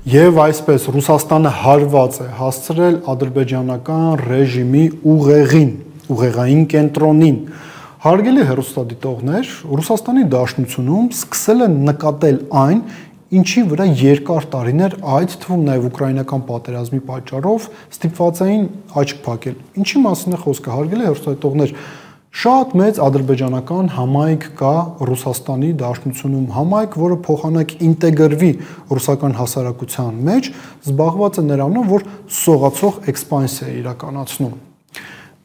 Եվ այսպես Ռուսաստանը հարված է հասցրել ադրբեջանական ռեժիմի ուղեղային կենտրոնին։ Հարգելի հեռուստադիտողներ, Ռուսաստանի Դաշնությունում սկսել են նկատել այն, ինչի վրա երկար տարիներ, այդ թվում նաև ուկրաինական պատերազմի պատճառով ստիպված էին աչք փակել։ Ինչի մասին է խոսքը, հարգելի հեռուստադիտողներ, շատ մեծ ադրբեջանական համայնք կա Ռուսաստանի Դաշնությունում, համայնք, որը փոխանակ ինտեգրվի ռուսական հասարակության մեջ, զբաղված է նրանով, որ սողացող էքսպանսիա է իրականացնում։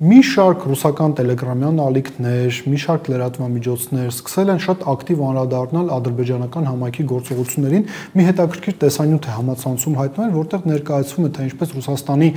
Մի շարք ռուսական տելեգրամյան ալիքներ, մի շարք լրատվամիջոցներ սկսել են շատ ակտիվ անդրադառնալ ադրբեջանական համայնքի գործողություններին, մի հետաքրքիր տեսանյութ է համացանցում հայտնել, որտեղ ներկայացվում է, թե ինչպես Ռուսաստանի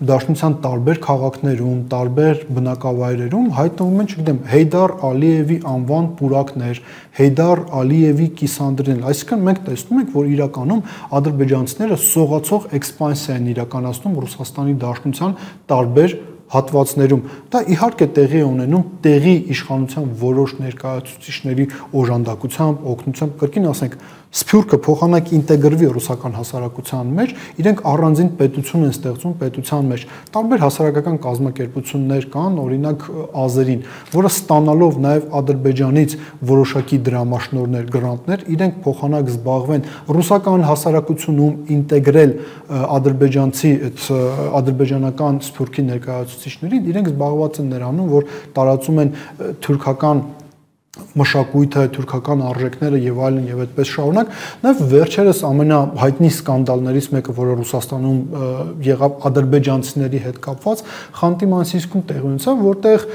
Դաշնության տարբեր քաղաքներում, տարբեր բնակավայրերում հայտնվում են, չգիտեմ, Հեյդար Ալիևի անվան պուրակներ, Հեյդար Ալիևի կիսանդրներ, այսինքն մենք տեսնում ենք, որ իրականում ադրբեջանցիները սողացող էքսպանսիա են իրականացնում Ռուսաստանի Դաշնության տարբեր հատվածներում։ Դա իհարկե տեղի է ունենում տեղի իշխանության որոշ ներկայացուցիչների օժանդակությամբ, օգնությամբ, կրկին ասենք, Սփյուռքը փոխանակ ինտեգրվի ռուսական հասարակության մեջ, իրենք առանձին պետություն են ստեղծում պետության մեջ։ Տարբեր հասարակական կազմակերպություններ կան, օրինակ ազերին, որը ստանալով նաև Ադրբեջանից որոշակի դրամաշնորհներ, գրանտներ, իրենք փոխանակ զբաղվեն ռուսական հասարակությունում ինտեգրել ադրբեջանցի այդ ադրբեջանական Սփյուռքի ներկայացուցիչներին, իրենք զբաղված են նրանում, որ տարածում են թուրքական մշակույթը, թուրքական արժեքները եւ այլն եւ այդպես շարունակ, նաեւ վերջերս ամենահայտնի սկանդալներից մեկը, որը Ռուսաստանում եղավ ադրբեջանցիների հետ կապված, Խանտի-Մансիյսկում տեղի ունեցավ, որտեղ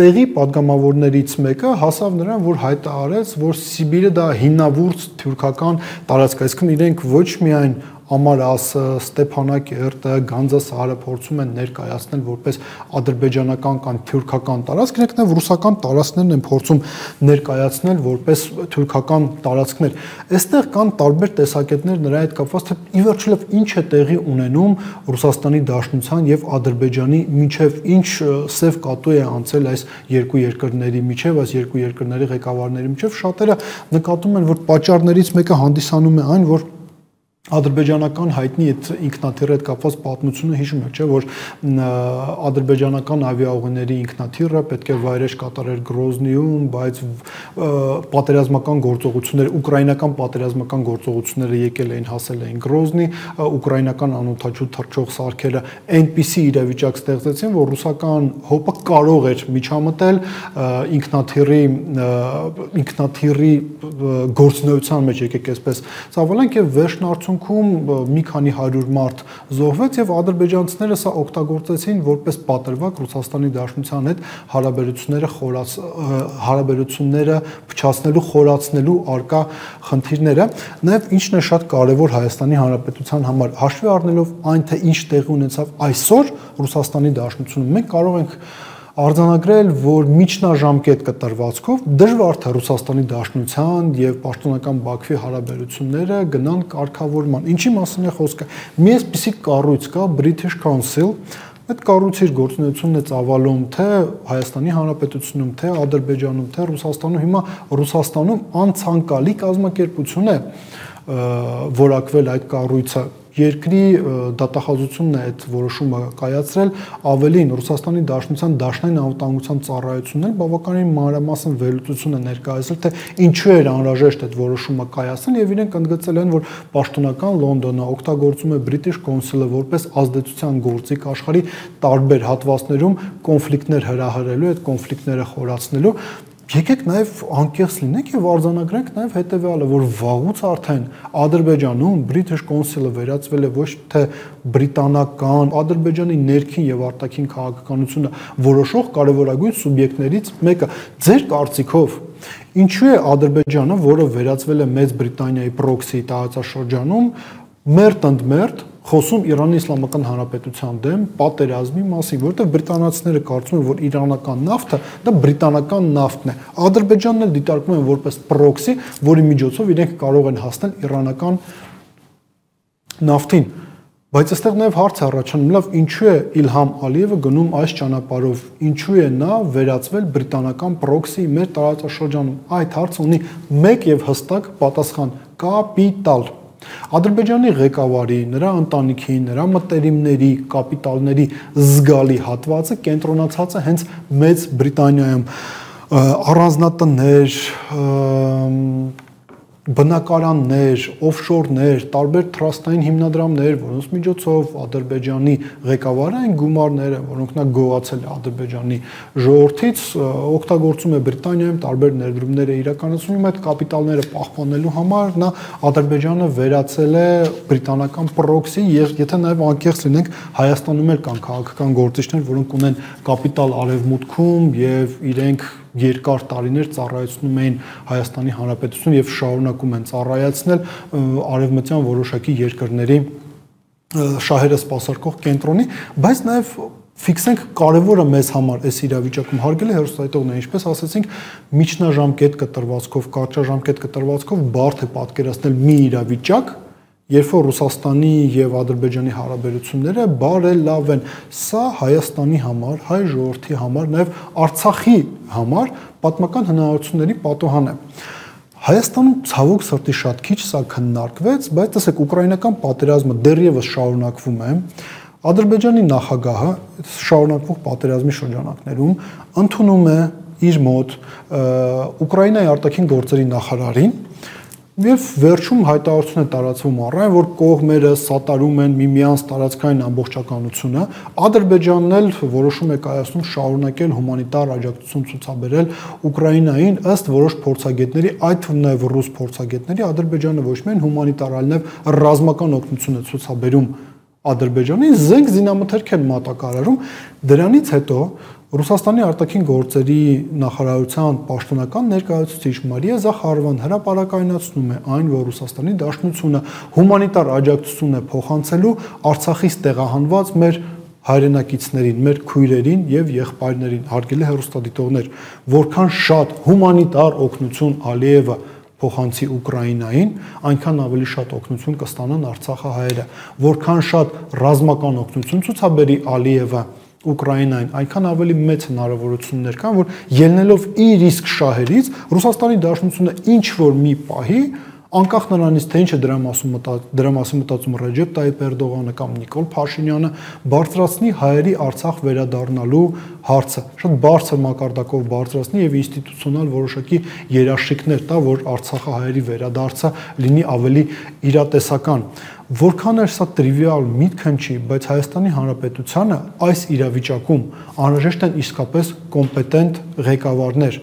տեղի падգամավորներից մեկը հասավ նրան, որ հայտարարեց, որ Սիբիրը դա հիմնավուրց թուրքական տարածք է, այսինքն իրենք ոչ միայն Ամարասը, Ստեփանակերտը, Գանձասարը փորձում են ներկայացնել որպես ադրբեջանական կամ թուրքական տարածք, իրենք նաև ռուսական տարածքներն են փորձում ներկայացնել որպես թուրքական տարածքներ։ Այստեղ կան տարբեր տեսակետներ նրա հետ կապված, թե ի վերջո ինչ է տեղի ունենում Ռուսաստանի Դաշնության եւ Ադրբեջանի միջև, ինչ սև կատու է անցել այս երկու երկրների միջև, այս երկու երկրների ղեկավարների միջև, շատերը նկատում են, որ պատճառներից մեկը հանդիսանում է այն, որ ադրբեջանական հայտնի այդ ինքնաթիռի հետ կապված պատմությունը հիշում եք, չէ, որ ադրբեջանական ավիաուղիների ինքնաթիռը պետք է վայրէջք կատարեր Գրոզնիում, բայց պատերազմական գործողությունները, ուկրաինական պատերազմական գործողությունները եկել էին, հասել էին Գրոզնի, ուկրաինական անօդաչու թռչող սարքերը այնպիսի իրավիճակ ստեղծեցին, որ ռուսական հոպը կարող էր միջամտել ինքնաթիռի գործունեության մեջ, եկեք այսպես ծավալենք, եւ վերջնարդյունքում մի քանի 100 մարդ զոհվեց եւ ադրբեջանցիները սա օգտագործեցին որպես պատրվակ Ռուսաստանի Դաշնության հետ հարաբերությունները փչացնելու, խորացնելու արկա խնդիրները, նաեւ ինչն է շատ կարեւոր Հայաստանի Հանրապետության համար, հաշվի առնելով այն, թե ինչ տեղի ունեցավ այսօր Ռուսաստանի Դաշնությունում, մենք կարող ենք արձանագրել, որ միջնաժամկետ կտրվածքով դժվար թե Ռուսաստանի Դաշնության եւ պաշտոնական Բաքվի հարաբերությունները գնան կարգավորման։ Ինչի մասին է խոսքը։ Մի այսպիսի կառույց կա British Council, այդ կառույցի գործունեությունն է ծավալում թե Հայաստանի Հանրապետությունում, թե Ադրբեջանում, թե Ռուսաստանում, հիմա Ռուսաստանում անցանկալի կազմակերպություն է որակվել այդ կառույցը։ Երկրի դատախազությունն է այդ որոշումը կայացրել, ավելին Ռուսաստանի Դաշնության դաշնային անվտանգության ծառայությունն բավականին մանրամասն վերլուծություն է ներկայացրել, թե ինչու էր անհրաժեշտ այդ որոշումը կայացնել եւ իրենք ընդգծել են, որ պաշտոնական Լոնդոնը օգտագործում է British Council-ը որպես ազդեցության գործիք աշխարհի տարբեր հատվածներում կոնֆլիկտներ հրահրելու, այդ կոնֆլիկտները խորացնելու։ Եկեք նաև անկեղծ լինենք եւ արձանագրենք նաև հետեւյալը, որ վաղուց արդեն Ադրբեջանում British Council-ը վերածվել է ոչ թե բրիտանական, Ադրբեջանի ներքին եւ արտաքին քաղաքականությունը որոշող կարևորագույն սուբյեկտներից մեկը։ Ձեր կարծիքով ինչու է Ադրբեջանը, որը վերածվել է Մեծ Բրիտանիայի պրոքսի տարածաշրջանում, մերթ ընդ մերթ խոսում Իրանի Իսլամական Հանրապետության դեմ պատերազմի մասին, որովհետև բրիտանացիները կարծում են, որ իրանական նավթը դա բրիտանական նավթն է։ Ադրբեջանն էլ դիտարկում են որպես պրոքսի, որի միջոցով իրենք կարող են հասնել իրանական նավթին։ Բայց այստեղ նաև հարց է առաջանում, լավ, ինչու է Իլհամ Ալիևը գնում այս ճանապարհով, ինչու է նա վերածվել բրիտանական պրոքսի մեր տարածաշրջանում։ Այդ հարցը ունի մեկ եւ հստակ պատասխան՝ կապիտալ։ Ադրբեջանի ղեկավարի, նրա ընտանիքի, նրա մտերիմների, կապիտալների զգալի հատվածը կենտրոնացած է հենց Մեծ Բրիտանիայում, առանձնատներ, բնակարաններ, օֆշորներ, տարբեր թրաստային հիմնադրամներ, որոնց միջոցով Ադրբեջանի ղեկավարը այն գումարները, որոնք նա գողացել է Ադրբեջանի ժողովրդից, օգտագործում է Բրիտանիայում տարբեր ներդրումներ է իրականացնում, այդ կապիտալները պահպանելու համար նա Ադրբեջանը վերածել է բրիտանական պրոքսի, եթե նաև անկեղծ լինենք, Հայաստանում էլ կան քաղաքական գործիչներ, որոնք ունեն կապիտալ արևմուտքում եւ իրենք երկար տարիներ ծառայեցնում էին Հայաստանի Հանրապետություն եւ շարունակում են ծառայեցնել արևմտյան որոշակի երկրների շահերը սպասարկող կենտրոնի, բայց նաեւ ֆիքսենք կարևորը մեզ համար այս իրավիճակում հարգելի հեռուստադիտողներ, ինչպես ասացինք, միջնաժամկետ կտրվածքով, կարճաժամկետ կտրվածքով բարդ է պատկերացնել մի իրավիճակ, երբ որ Ռուսաստանի եւ Ադրբեջանի հարաբերությունները բարելավ են, սա Հայաստանի համար, հայ ժողովրդի համար, նաեւ Արցախի համար պատմական հնարավորությունների պատոհան է։ Հայաստանում ցավոք սրտի շատ քիչ սա քննարկվեց, բայց տեսեք, ուկրաինական պատերազմը դեռևս շարունակվում է։ Ադրբեջանի նախագահը շարունակվող պատերազմի շրջանակներում ընդունում է իր մոտ Ուկրաինայի արտաքին գործերի նախարարին եւ վերջում հայտարարություն է տարածվում առայն, որ կողմերը սատարում են միմյանց տարածքային ամբողջականությունը, Ադրբեջանն էլ որոշում է կայացնում շարունակել հումանիտար աջակցություն ցուցաբերել Ուկրաինային ըստ որոշ փորձագետների, այդ թվում նաեւ ռուս փորձագետների, Ադրբեջանը ոչ միայն հումանիտար, այլ նաեւ ռազմական օգնություն է ցուցաբերում Ադրբեջանին, զենք զինամթերք են մատակարարում, դրանից հետո Ռուսաստանի արտաքին գործերի նախարարության պաշտոնական ներկայացուցիչ Մարիա Զախարովան հրապարակայնացնում է այն, որ Ռուսաստանի Դաշնությունը հումանիտար աջակցություն է փոխանցելու Արցախից տեղահանված մեր հայրենակիցներին, մեր քույրերին եւ եղբայրներին, հարգելի հեռուստադիտողներ, որքան շատ հումանիտար օգնություն Ալիևը փոխանցի Ուկրաինային, այնքան ավելի շատ օգնություն կստանան Արցախահայերը, որքան շատ ռազմական օգնություն ցուցաբերի Ալիևը Ուկրաինային, այնքան ավելի մեծ հնարավորություններ կան, որ ելնելով իր իսկ շահերից Ռուսաստանի Դաշնությունը ինչ որ մի պահի, անկախ նրանից թե ինչ է դրա մասին մտածում Ռեջեփ Տայիպ Էրդողանը կամ Նիկոլ Փաշինյանը, բարձրացնի հայերի Արցախ վերադառնալու հարցը, շատ բարձր մակարդակով բարձրացնի եւ ինստիտուցիոնալ որոշակի երաշխիքներ տա, որ Արցախը հայերի վերադարձը լինի ավելի իրատեսական։ Որքան է սա տրիվիալ միտք հնչի, բայց Հայաստանի Հանրապետությանը այս իրավիճակում անհրաժեշտ են իսկապես կոմպետենտ ղեկավարներ,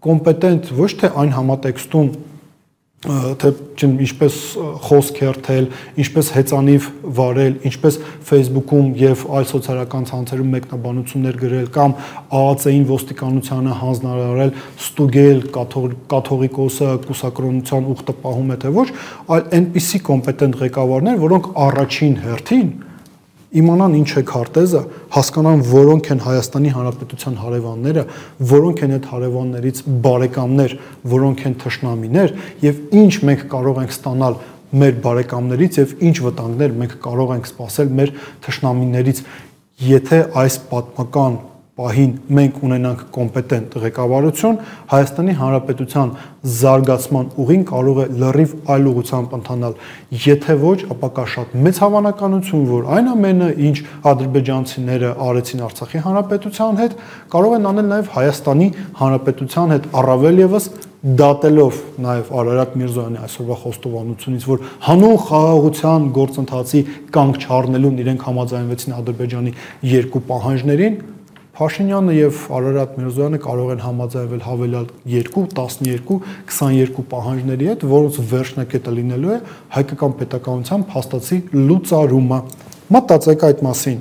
կոմպետենտ ոչ թե այն համատեքստում թե ինչպես խոսք հերթել, ինչպես հեծանիվ վարել, ինչպես Facebook-ում եւ այլ սոցիալական ցանցերում մեկնաբանություններ գրել կամ ԱԱՑ-ին ոստիկանությանը հանձնարարել, ստուգել կաթողիկոսը կուսակրոնության ուխտը պահում է թե ոչ, այլ այնպիսի կոմպետենտ ղեկավարներ, որոնք առաջին հերթին իմանան ինչ է քարտեզը, հասկանան որոնք են Հայաստանի Հանրապետության հարևանները, որոնք են այդ հարևաններից բարեկամներ, որոնք են թշնամիներ եւ ինչ մենք կարող ենք ստանալ մեր բարեկամներից եւ ինչ վտանգներ մենք կարող ենք սպասել մեր թշնամիներից, եթե այս պատմական պահին մենք ունենանք կոմպետենտ ղեկավարություն, Հայաստանի Հանրապետության զարգացման ուղին կարող է լրիվ այլ ուղղությամբ ընթանալ, եթե ոչ, ապա կա շատ մեծ հավանականություն, որ այն ամենը, ինչ ադրբեջանցիները արեցին Արցախի Հանրապետության հետ, կարող են անել նաև Հայաստանի Հանրապետության հետ, առավել եւս դատելով նաև Արարատ Միրզոյանի այսօրվա խոստովանությունից, որ հանուն խաղաղության գործընթացի կանգ չառնելուն իրենք համաձայնվեցին Ադրբեջանի երկու պահանջներին, Փաշինյանը եւ Արարատ Միրզոյանը կարող են համաձայնվել հավելյալ 2, 12, 22 պահանջների հետ, որոնց վերջնակետը լինելու է հայկական պետականության փաստացի լուծարումը։ Մտածեք այդ մասին։